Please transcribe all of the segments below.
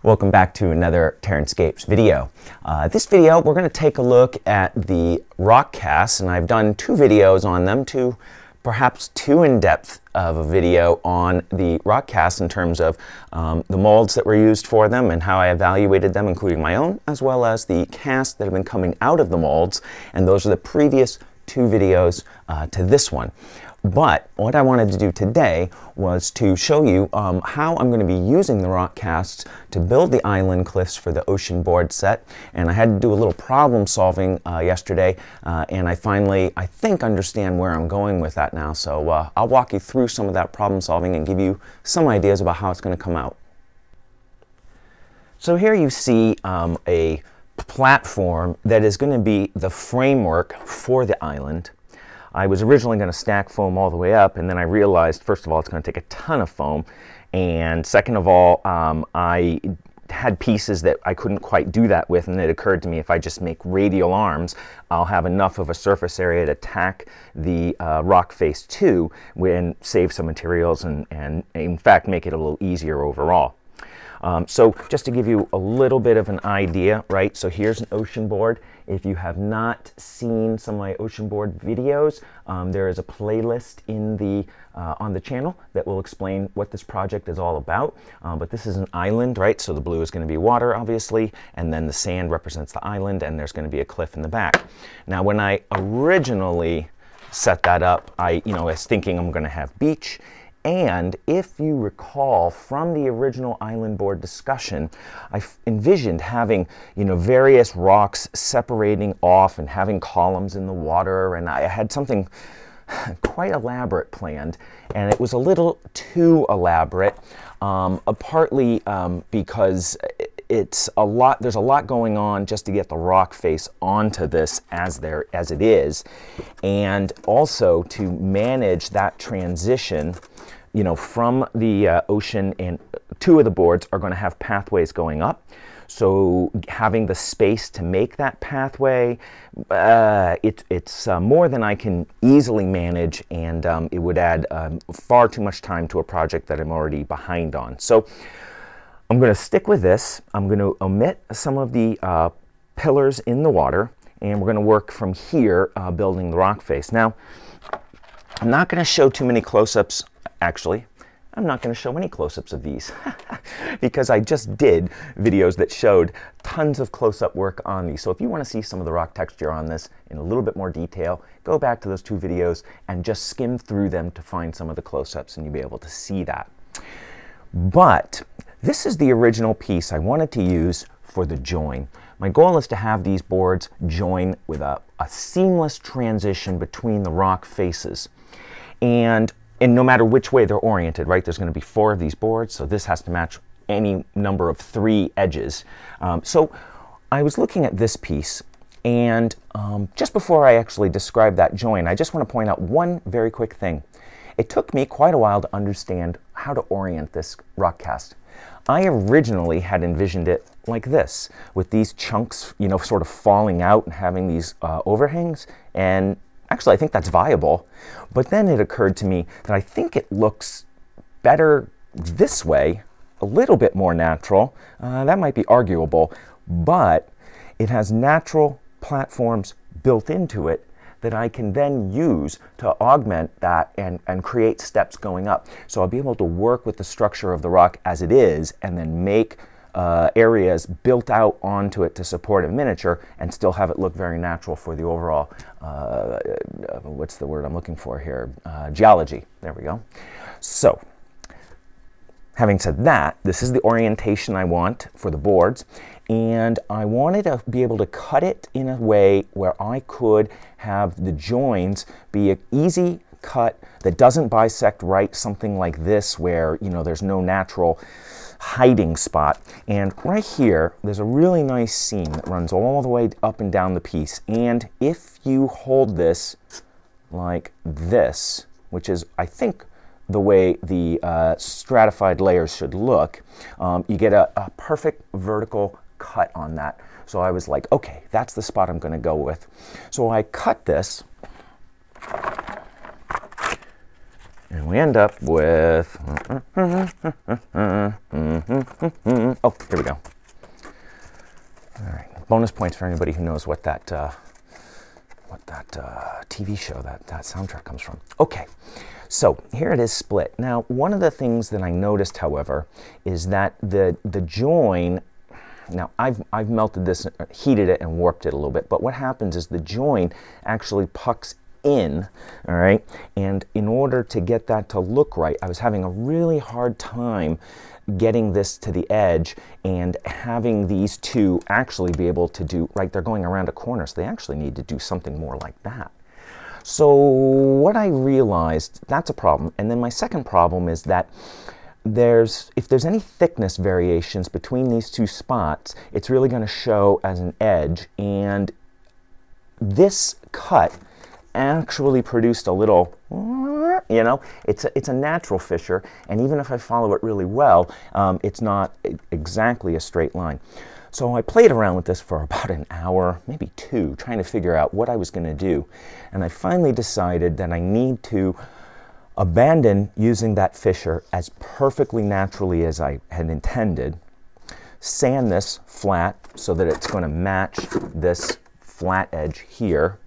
Welcome back to another TerranScapes video. This video we're going to take a look at the rock casts, and I've done two videos on them, perhaps too in-depth of a video on the rock casts in terms of the molds that were used for them and how I evaluated them, including my own, as well as the casts that have been coming out of the molds, and those are the previous two videos to this one. But what I wanted to do today was to show you how I'm going to be using the rock casts to build the island cliffs for the ocean board set. And I had to do a little problem solving yesterday, and I finally, I think, understand where I'm going with that now. So I'll walk you through some of that problem solving and give you some ideas about how it's going to come out. So here you see a platform that is going to be the framework for the island. I was originally going to stack foam all the way up, and then I realized, first of all, it's going to take a ton of foam, and second of all, I had pieces that I couldn't quite do that with, and it occurred to me if I just make radial arms, I'll have enough of a surface area to tack the rock face to and save some materials and in fact make it a little easier overall. So just to give you a little bit of an idea, right? So here's an ocean board. If you have not seen some of my ocean board videos, there is a playlist in the on the channel that will explain what this project is all about. But this is an island, right? So the blue is going to be water, obviously, and then the sand represents the island, and there's going to be a cliff in the back. Now, when I originally set that up, I was thinking I'm going to have beach. And if you recall from the original island board discussion, I envisioned having, various rocks separating off and having columns in the water, and I had something quite elaborate planned, and it was a little too elaborate, partly because there's a lot going on just to get the rock face onto this as it is, and also to manage that transition from the ocean, and two of the boards are going to have pathways going up. So having the space to make that pathway, it's more than I can easily manage, and it would add far too much time to a project that I'm already behind on. So I'm going to stick with this. I'm going to omit some of the pillars in the water, and we're going to work from here building the rock face. Now, I'm not going to show too many close-ups. Actually, I'm not going to show any close-ups of these because I just did videos that showed tons of close-up work on these. So if you want to see some of the rock texture on this in a little bit more detail, go back to those two videos and just skim through them to find some of the close-ups, and you'll be able to see that. But this is the original piece I wanted to use for the join. My goal is to have these boards join with a seamless transition between the rock faces. And no matter which way they're oriented, right? There's going to be 4 of these boards, so this has to match any number of 3 edges. So I was looking at this piece, and just before I actually describe that join, I just want to point out one very quick thing. It took me quite a while to understand how to orient this rock cast. I originally had envisioned it like this, with these chunks, sort of falling out and having these overhangs, and actually, I think that's viable, but then it occurred to me that I think it looks better this way, a little bit more natural. That might be arguable, but it has natural platforms built into it that I can then use to augment that and create steps going up. So I'll be able to work with the structure of the rock as it is and then make areas built out onto it to support a miniature and still have it look very natural for the overall, what's the word I'm looking for here? Geology. There we go. So, having said that, this is the orientation I want for the boards, and I wanted to be able to cut it in a way where I could have the joins be an easy cut that doesn't bisect right, something like this where, there's no natural hiding spot. And right here, there's a really nice seam that runs all the way up and down the piece. And if you hold this like this, which is, I think, the way the stratified layers should look, you get a perfect vertical cut on that. So I was like, okay, that's the spot I'm going to go with. So I cut this And we end up with, oh, here we go. All right, bonus points for anybody who knows what that TV show, that soundtrack comes from. Okay, so here it is split. Now, one of the things that I noticed, however, is that the join, now I've melted this, heated it and warped it a little bit, but what happens is the join actually pucks in, all right? And in order to get that to look right, I was having a really hard time getting this to the edge and having these two actually be able to do, right, they're going around a corner, so they actually need to do something more like that. So what I realized, that's a problem. And then my second problem is that if there's any thickness variations between these two spots, it's really going to show as an edge. And this cut actually produced a little, you know, it's a natural fissure, and even if I follow it really well, it's not exactly a straight line. So I played around with this for about an hour, maybe two, trying to figure out what I was going to do. And I finally decided that I need to abandon using that fissure as perfectly naturally as I had intended, sand this flat so that it's going to match this flat edge here,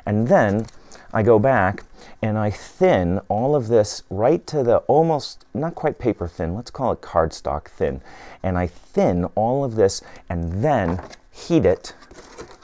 and then I go back and I thin all of this right to the almost, not quite paper thin, let's call it cardstock thin. And I thin all of this and then heat it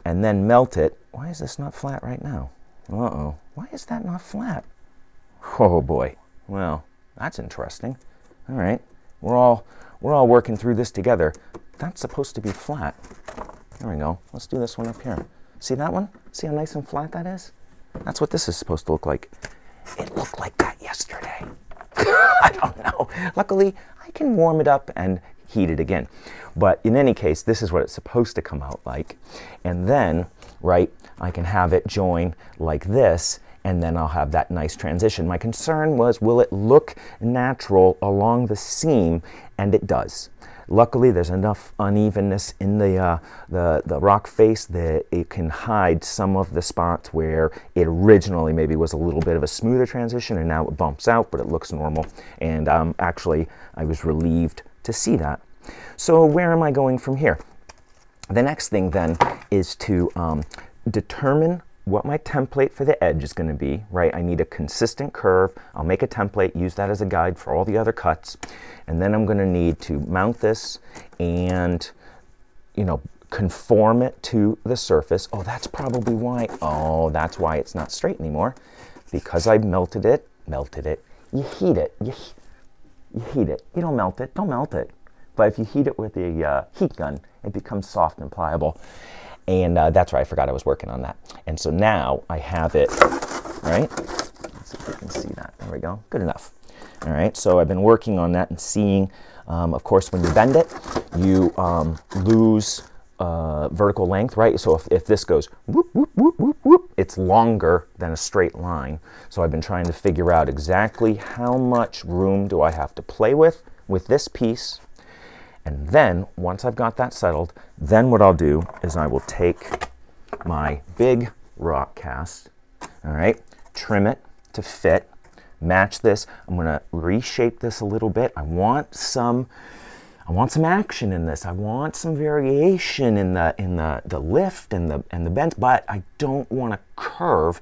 and then melt it. Why is this not flat right now? Uh-oh, why is that not flat? Oh boy, well, that's interesting. All right, we're all working through this together. That's supposed to be flat. There we go, let's do this one up here. See that one? See how nice and flat that is? That's what this is supposed to look like. It looked like that yesterday. I don't know. Luckily, I can warm it up and heat it again. But in any case, this is what it's supposed to come out like. And then, right, I can have it join like this, and then I'll have that nice transition. My concern was, will it look natural along the seam? And it does. Luckily, there's enough unevenness in the rock face that it can hide some of the spots where it originally maybe was a little bit of a smoother transition, and now it bumps out, but it looks normal. And actually, I was relieved to see that. So where am I going from here? The next thing then is to determine what my template for the edge is going to be, right? I need a consistent curve. I'll make a template, use that as a guide for all the other cuts. And then I'm going to need to mount this and, you know, conform it to the surface. Oh, that's probably why. Oh, that's why it's not straight anymore. Because I melted it. You heat it. You heat it. You don't melt it. Don't melt it. But if you heat it with a heat gun, it becomes soft and pliable. And that's right, I forgot I was working on that. And so now I have it, right? Let's see if you can see that. There we go. Good enough. All right, so I've been working on that and seeing, of course, when you bend it, you lose vertical length, right? So if this goes whoop, whoop, whoop, whoop, whoop, it's longer than a straight line. So I've been trying to figure out exactly how much room do I have to play with this piece. And then, once I've got that settled, then what I'll do is I will take my big rock cast, all right, trim it to fit, match this. I'm going to reshape this a little bit. I want some action in this. I want some variation in the lift and the bend, but I don't want to curve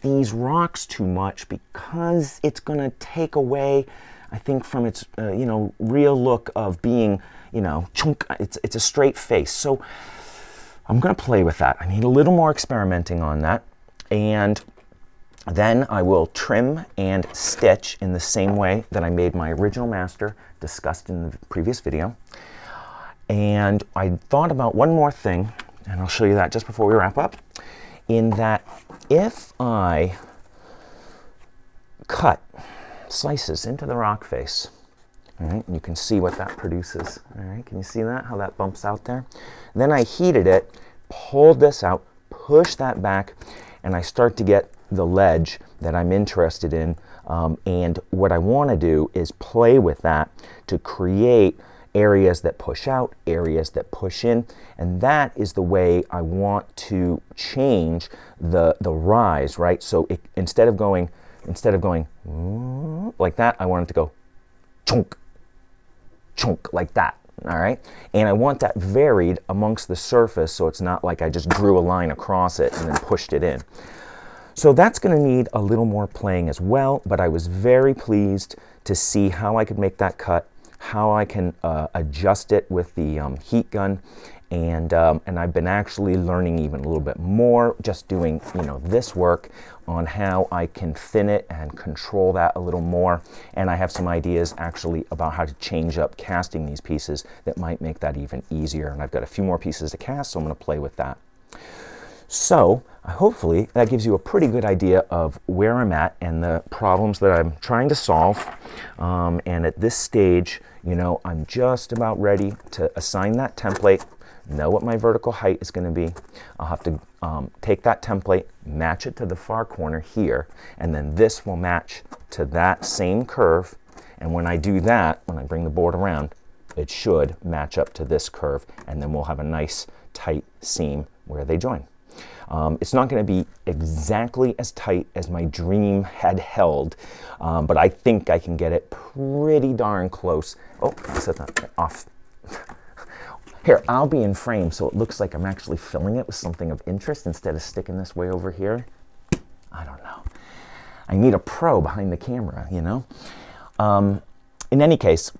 these rocks too much because it's going to take away, I think, from its you know, real look of being, you know, chunk. It's a straight face. So I'm going to play with that. I need a little more experimenting on that, and then I will trim and stitch in the same way that I made my original master, discussed in the previous video. And I thought about one more thing, and I'll show you that just before we wrap up, in that if I cut slices into the rock face, all right, and you can see what that produces. All right, can you see that, how that bumps out there? Then I heated it, pulled this out, pushed that back, and I start to get the ledge that I'm interested in. And what I want to do is play with that to create areas that push out, areas that push in, and that is the way I want to change the rise, right? So instead of going instead of going like that, I want it to go chunk, chunk, like that. All right, and I want that varied amongst the surface, so it's not like I just drew a line across it and then pushed it in. So that's going to need a little more playing as well, but I was very pleased to see how I could make that cut, how I can adjust it with the heat gun, and I've been actually learning even a little bit more just doing, you know, this work on how I can thin it and control that a little more. And I have some ideas actually about how to change up casting these pieces that might make that even easier. And I've got a few more pieces to cast, so I'm going to play with that. So hopefully that gives you a pretty good idea of where I'm at and the problems that I'm trying to solve. And at this stage, you know, I'm just about ready to assign that template, know what my vertical height is going to be. I'll have to take that template, match it to the far corner here, and then this will match to that same curve. And when I do that, when I bring the board around, it should match up to this curve, and then we'll have a nice tight seam where they join. It's not going to be exactly as tight as my dream had held, but I think I can get it pretty darn close. Oh, I set that off. Here, I'll be in frame so it looks like I'm actually filling it with something of interest instead of sticking this way over here. I don't know. I need a pro behind the camera, you know? In any case,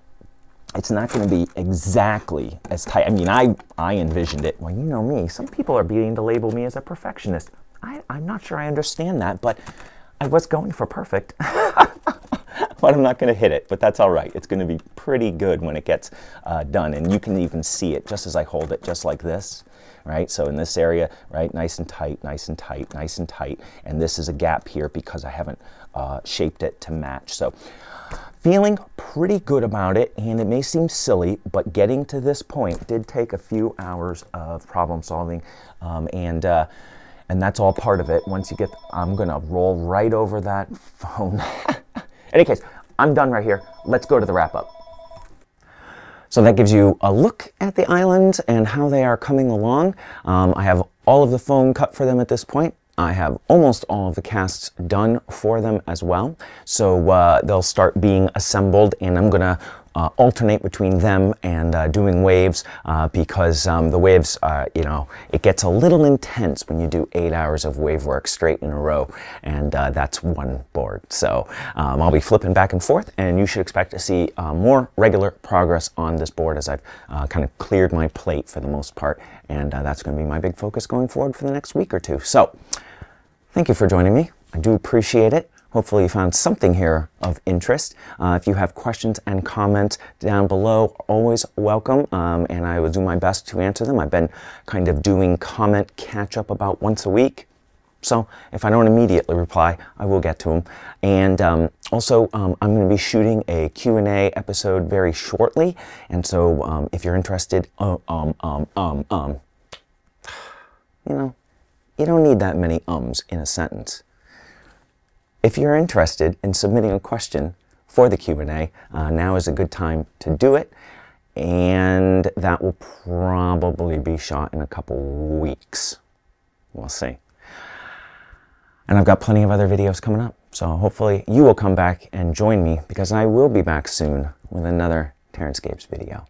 it's not going to be exactly as tight. I mean, I envisioned it. Well, you know me. Some people are beginning to label me as a perfectionist. I'm not sure I understand that, but I was going for perfect. But I'm not going to hit it, but that's all right. It's going to be pretty good when it gets done, and you can even see it just as I hold it, just like this, right? So in this area, right, nice and tight, nice and tight, nice and tight, and this is a gap here because I haven't shaped it to match. So feeling pretty good about it, and it may seem silly, but getting to this point did take a few hours of problem solving, and that's all part of it. Once you get, I'm going to roll right over that phone. In any case, I'm done right here. Let's go to the wrap-up. So that gives you a look at the island and how they are coming along. I have all of the foam cut for them at this point. I have almost all of the casts done for them as well. So they'll start being assembled, and I'm going to alternate between them and doing waves because the waves, you know, it gets a little intense when you do 8 hours of wave work straight in a row, and that's one board. So I'll be flipping back and forth, and you should expect to see more regular progress on this board as I've kind of cleared my plate for the most part, and that's going to be my big focus going forward for the next week or two. So thank you for joining me. I do appreciate it. Hopefully you found something here of interest. If you have questions and comments down below, always welcome, and I will do my best to answer them. I've been kind of doing comment catch-up about once a week, so if I don't immediately reply, I will get to them. And also, I'm going to be shooting a Q&A episode very shortly, and so if you're interested, you know, you don't need that many ums in a sentence. If you're interested in submitting a question for the Q&A, now is a good time to do it, and that will probably be shot in a couple weeks. We'll see. And I've got plenty of other videos coming up, so hopefully you will come back and join me, because I will be back soon with another TerranScapes video.